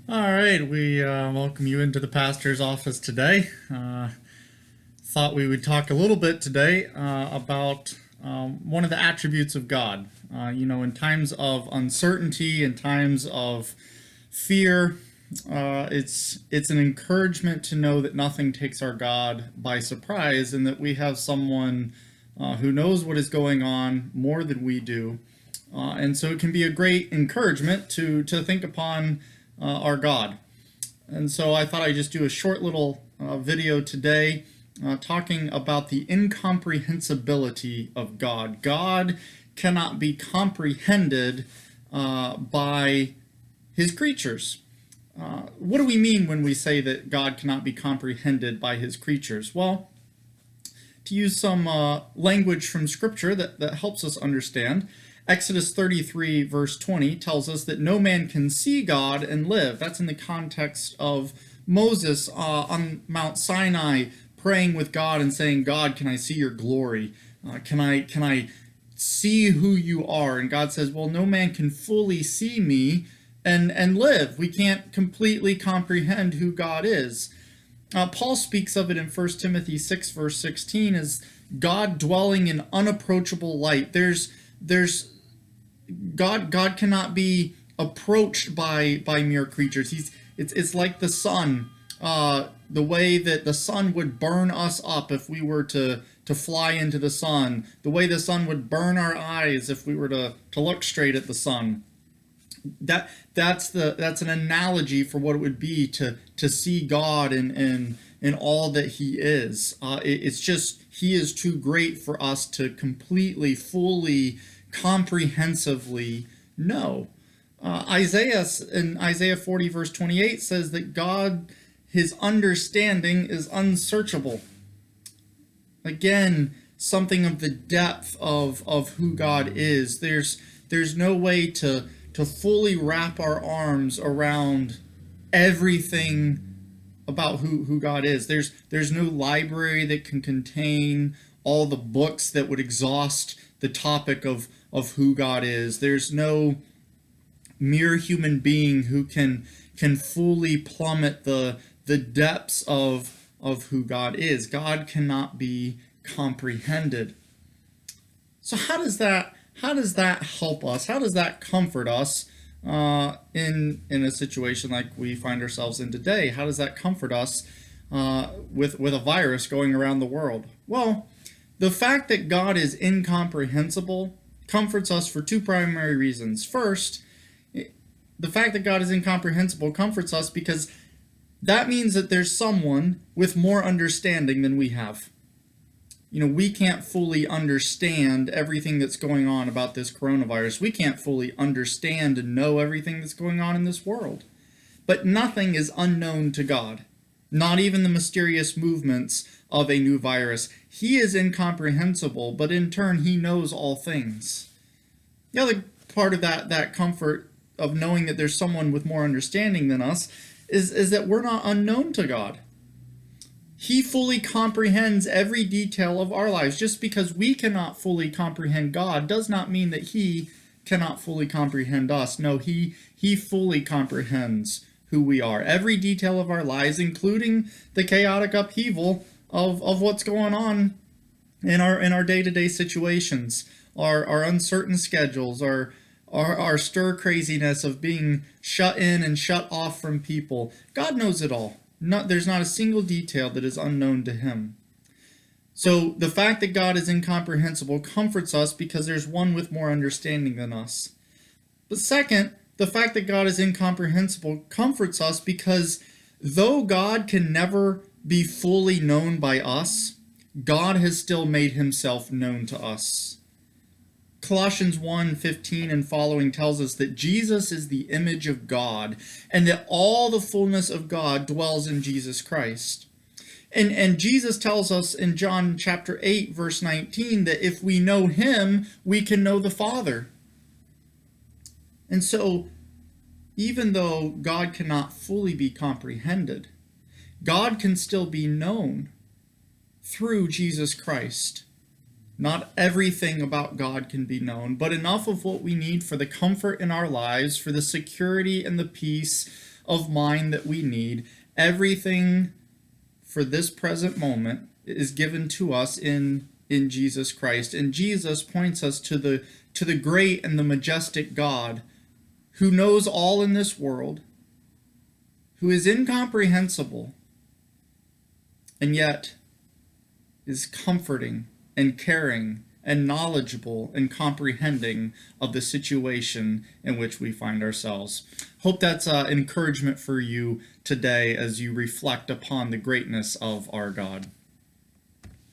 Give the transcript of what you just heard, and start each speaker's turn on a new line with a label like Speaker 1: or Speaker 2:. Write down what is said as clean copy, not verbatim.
Speaker 1: All right, we welcome you into the pastor's office today. Thought we would talk a little bit today about one of the attributes of God. In times of uncertainty, in times of fear, it's an encouragement to know that nothing takes our God by surprise, and that we have someone who knows what is going on more than we do. And so it can be a great encouragement to think upon our God. And so I thought I'd just do a short little video today talking about the incomprehensibility of God. God cannot be comprehended by his creatures. What do we mean when we say that God cannot be comprehended by his creatures? Well, to use some language from Scripture that helps us understand, Exodus 33 verse 20 tells us that no man can see God and live. That's in the context of Moses on Mount Sinai praying with God and saying, God, can I see your glory? Can I see who you are? And God says, well, no man can fully see me and live. We can't completely comprehend who God is. Paul speaks of it in 1 Timothy 6 verse 16 as God dwelling in unapproachable light. There's God cannot be approached by mere creatures. It's like the sun, the way that the sun would burn us up if we were to fly into the sun, the way the sun would burn our eyes if we were to look straight at the sun. That's an analogy for what it would be to see God in all that he is. It's just he is too great for us to completely, fully, comprehensively know. Isaiah in Isaiah 40 verse 28 says that God, his understanding is unsearchable. Again, something of the depth of who God is. There's no way to fully wrap our arms around everything about who God is. There's no library that can contain all the books that would exhaust the topic of who God is. There's no mere human being who can fully plummet the depths of who God is. God cannot be comprehended. So how does that help us? How does that comfort us in a situation like we find ourselves in today? How does that comfort us with a virus going around the world? Well, the fact that God is incomprehensible comforts us for two primary reasons. First, the fact that God is incomprehensible comforts us because that means that there's someone with more understanding than we have. We can't fully understand everything that's going on about this coronavirus. We can't fully understand and know everything that's going on in this world. But nothing is unknown to God. Not even the mysterious movements of a new virus. He is incomprehensible, but in turn, he knows all things. The other part of that comfort of knowing that there's someone with more understanding than us is that we're not unknown to God. He fully comprehends every detail of our lives. Just because we cannot fully comprehend God does not mean that he cannot fully comprehend us. No, he fully comprehends who we are. Every detail of our lives, including the chaotic upheaval of what's going on in our day-to-day situations, our uncertain schedules, our stir craziness of being shut in and shut off from people. God knows it all. There's not a single detail that is unknown to him. So the fact that God is incomprehensible comforts us because there's one with more understanding than us. But second, the fact that God is incomprehensible comforts us because though God can never be fully known by us, God has still made himself known to us. Colossians 1:15 and following tells us that Jesus is the image of God and that all the fullness of God dwells in Jesus Christ. And Jesus tells us in John chapter 8 verse 19 that if we know him, we can know the Father. And so, even though God cannot fully be comprehended, God can still be known through Jesus Christ. Not everything about God can be known, but enough of what we need for the comfort in our lives, for the security and the peace of mind that we need. Everything for this present moment is given to us in Jesus Christ. And Jesus points us to the great and the majestic God who knows all in this world, who is incomprehensible, and yet is comforting and caring and knowledgeable and comprehending of the situation in which we find ourselves. Hope that's encouragement for you today as you reflect upon the greatness of our God.